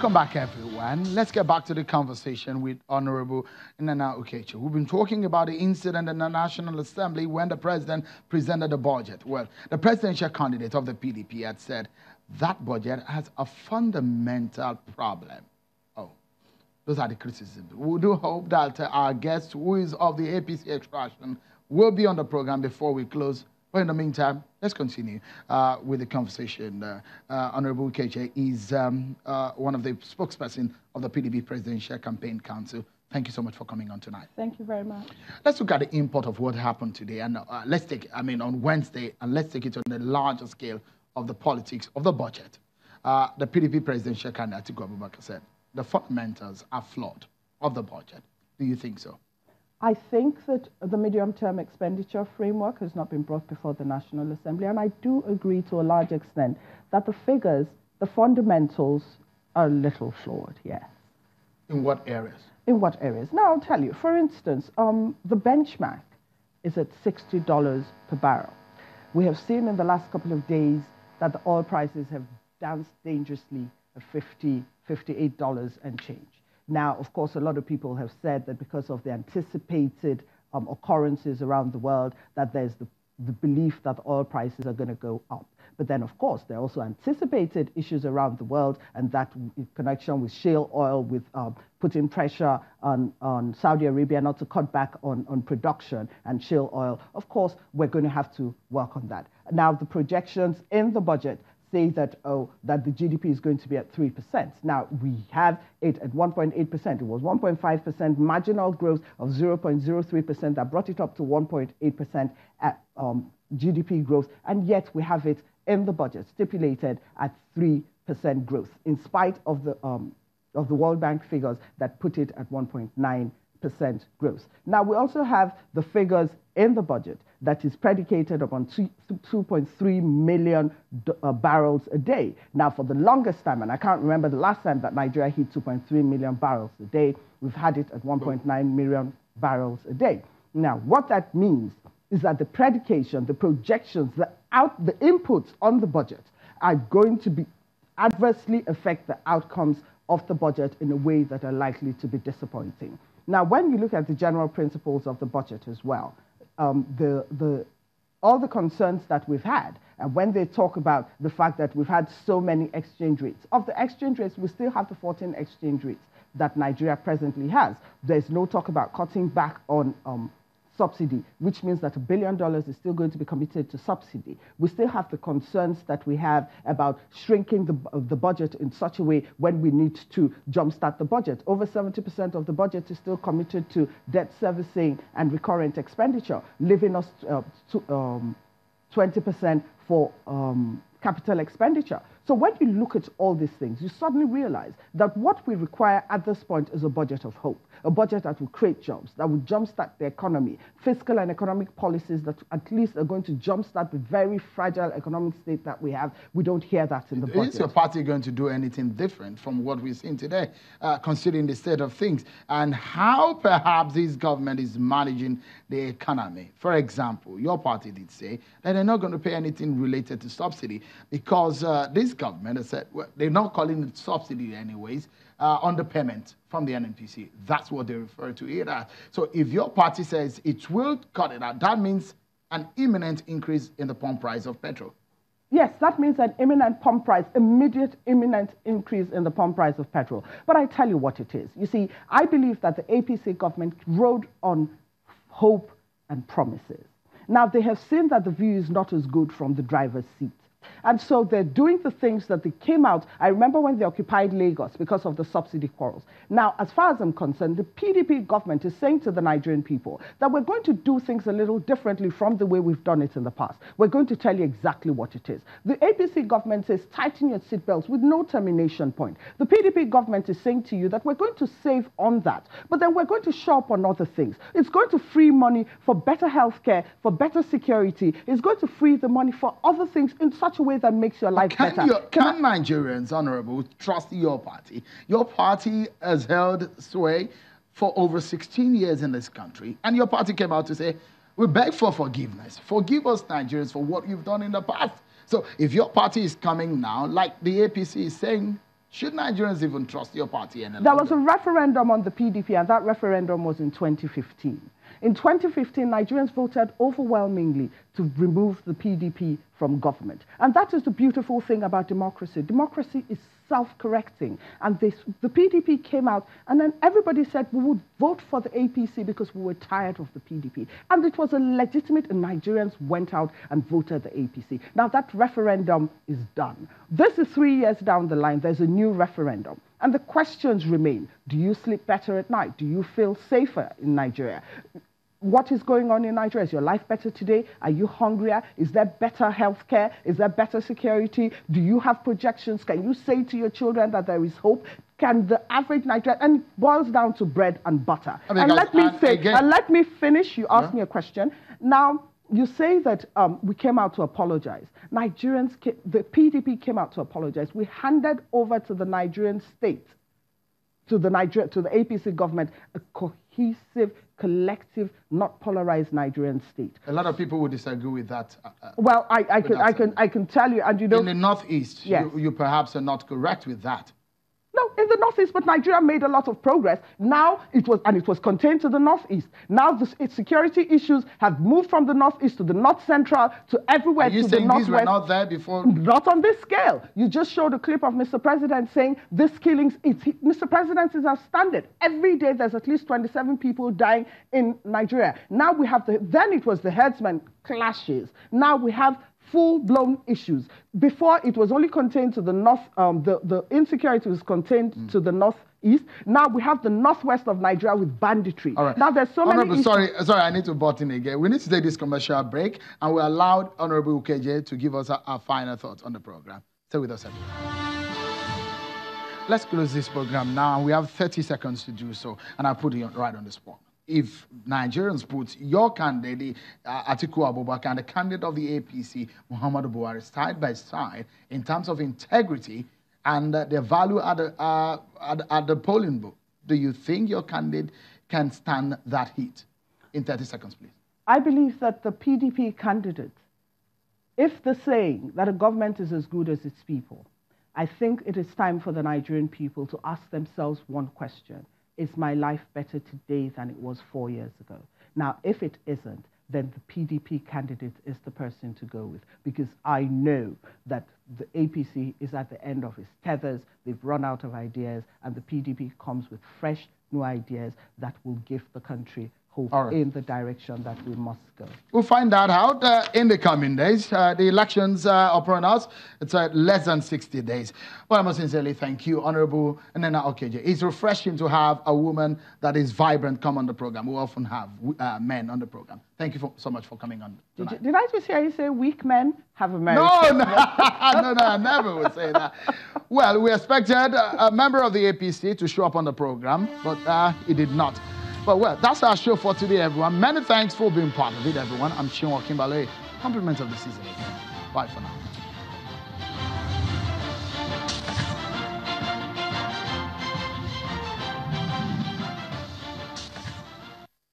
Welcome back, everyone. Let's get back to the conversation with Honorable Nana Ukechi. We've been talking about the incident in the National Assembly when the president presented the budget. Well, the presidential candidate of the PDP had said that budget has a fundamental problem. Oh, those are the criticisms. We do hope that our guest, who is of the APC extraction, will be on the program before we close. But in the meantime, let's continue with the conversation. Honorable Ukechi is one of the spokespersons of the PDP Presidential Campaign Council. Thank you so much for coming on tonight. Thank you very much. Let's look at the import of what happened today. And let's take, on Wednesday, and let's take it on the larger scale of the politics of the budget. The PDP Presidential candidate, Atiku Abubakar, said the fundamentals are flawed of the budget. Do you think so? I think that the medium-term expenditure framework has not been brought before the National Assembly, and I do agree to a large extent that the figures, the fundamentals, are a little flawed, yes. In what areas? In what areas? Now, I'll tell you. For instance, the benchmark is at $60 per barrel. We have seen in the last couple of days that the oil prices have danced dangerously at $58 and change. Now, of course, a lot of people have said that because of the anticipated occurrences around the world, that there's the belief that oil prices are going to go up. But then, of course, there are also anticipated issues around the world, and that in connection with shale oil, with putting pressure on Saudi Arabia not to cut back on production and shale oil. Of course, we're going to have to work on that. Now, the projections in the budget say that, that the GDP is going to be at 3%. Now, we have it at 1.8%. It was 1.5% marginal growth of 0.03% that brought it up to 1.8% at GDP growth, and yet we have it in the budget stipulated at 3% growth, in spite of the World Bank figures that put it at 1.9% growth. Now, we also have the figures in the budget that is predicated upon 2.3 million barrels a day. Now, for the longest time, and I can't remember the last time that Nigeria hit 2.3 million barrels a day, we've had it at 1.9 million barrels a day. Now, what that means is that the predication, the projections, the inputs on the budget are going to be adversely affect the outcomes of the budget in a way that are likely to be disappointing. Now, when you look at the general principles of the budget as well, all the concerns that we've had, and when they talk about the fact that we've had so many exchange rates, of the exchange rates, we still have the 14 exchange rates that Nigeria presently has. There's no talk about cutting back on subsidy, which means that $1 billion is still going to be committed to subsidy. We still have the concerns that we have about shrinking the budget in such a way when we need to jumpstart the budget. Over 70% of the budget is still committed to debt servicing and recurrent expenditure, leaving us 20% for capital expenditure. So when you look at all these things, you suddenly realize that what we require at this point is a budget of hope, a budget that will create jobs, that will jumpstart the economy, fiscal and economic policies that at least are going to jumpstart the very fragile economic state that we have. We don't hear that in the budget. Is your party going to do anything different from what we've seen today, considering the state of things, and how perhaps this government is managing the economy? For example, your party did say that they're not going to pay anything related to subsidy because this government has said, well, they're not calling it subsidy anyways, underpayment from the NNPC. That's what they refer to it as. So if your party says it will cut it out, that means an imminent increase in the pump price of petrol. Yes, that means an imminent pump price, immediate imminent increase in the pump price of petrol. But I tell you what it is. You see, I believe that the APC government rode on hope and promises. Now, they have seen that the view is not as good from the driver's seat. And so they're doing the things that they came out. I remember when they occupied Lagos because of the subsidy quarrels. Now, as far as I'm concerned, the PDP government is saying to the Nigerian people that we're going to do things a little differently from the way we've done it in the past. We're going to tell you exactly what it is. The APC government says tighten your seatbelts with no termination point. The PDP government is saying to you that we're going to save on that, but then we're going to show up on other things. It's going to free money for better healthcare, for better security. It's going to free the money for other things in such a way that makes your life better. Can Nigerians, Honorable, trust your party? Your party has held sway for over 16 years in this country, and your party came out to say, we beg for forgiveness. Forgive us, Nigerians, for what you've done in the past. So if your party is coming now, like the APC is saying, Should Nigerians even trust your party any longer? There was a referendum on the PDP, and that referendum was in 2015. In 2015, Nigerians voted overwhelmingly to remove the PDP from government. And that is the beautiful thing about democracy. Democracy is self-correcting. And the PDP came out, and then everybody said we would vote for the APC because we were tired of the PDP. And it was a legitimate, and Nigerians went out and voted the APC. Now that referendum is done. This is 3 years down the line. There's a new referendum. And the questions remain. Do you sleep better at night? Do you feel safer in Nigeria? What is going on in Nigeria? Is your life better today? Are you hungrier? Is there better health care? Is there better security? Do you have projections? Can you say to your children that there is hope? Can the average Nigerian, and it boils down to bread and butter. And let me finish. You asked me a question. Now, you say that we came out to apologize. Nigerians, the PDP came out to apologize. We handed over to the Nigerian state, to the APC government, a cohesive, collective, not polarized Nigerian state. A lot of people would disagree with that. Well, I can tell you, and you know, in the Northeast, yes. you perhaps are not correct with that. No, in the Northeast, but Nigeria made a lot of progress. Now it was contained to the Northeast. Now its security issues have moved from the Northeast to the North Central to everywhere to the Northwest. Are you saying these were not there before? Not on this scale. You just showed a clip of Mr. President saying this killings. Mr. President is outstanding. Every day there's at least 27 people dying in Nigeria. Now we have then it was the herdsmen clashes. Now we have full-blown issues. Before, it was only contained to the north, the insecurity was contained to the northeast. Now we have the northwest of Nigeria with banditry. All right. Now there's so many issues. Sorry, I need to butt in again. We need to take this commercial break, and we allowed Honorable Ukeje to give us our final thoughts on the program. Stay with us, everyone. Let's close this program now. We have 30 seconds to do so, and I'll put you right on the spot. If Nigerians put your candidate, Atiku Abubakar, and the candidate of the APC, Muhammadu Buhari, side by side in terms of integrity and their value at the polling booth, do you think your candidate can stand that heat? In 30 seconds, please. I believe that the PDP candidate, if the saying that a government is as good as its people, I think it is time for the Nigerian people to ask themselves one question. Is my life better today than it was 4 years ago? Now, if it isn't, then the PDP candidate is the person to go with, because I know that the APC is at the end of its tethers, they've run out of ideas, and the PDP comes with fresh, new ideas that will give the country hope in the direction that we must go. We'll find that out in the coming days. The elections are upon us. It's less than 60 days. Well, I must sincerely thank you, Honorable Nena Okeje. It's refreshing to have a woman that is vibrant come on the program. We often have men on the program. Thank you so much for coming on tonight. Did I just hear you say weak men have a marriage? No, I never would say that. Well, we expected a member of the APC to show up on the program, but he did not. But well, that's our show for today, everyone. Many thanks for being part of it, everyone. I'm Chinua Kimbale. Compliments of the season again. Bye for now.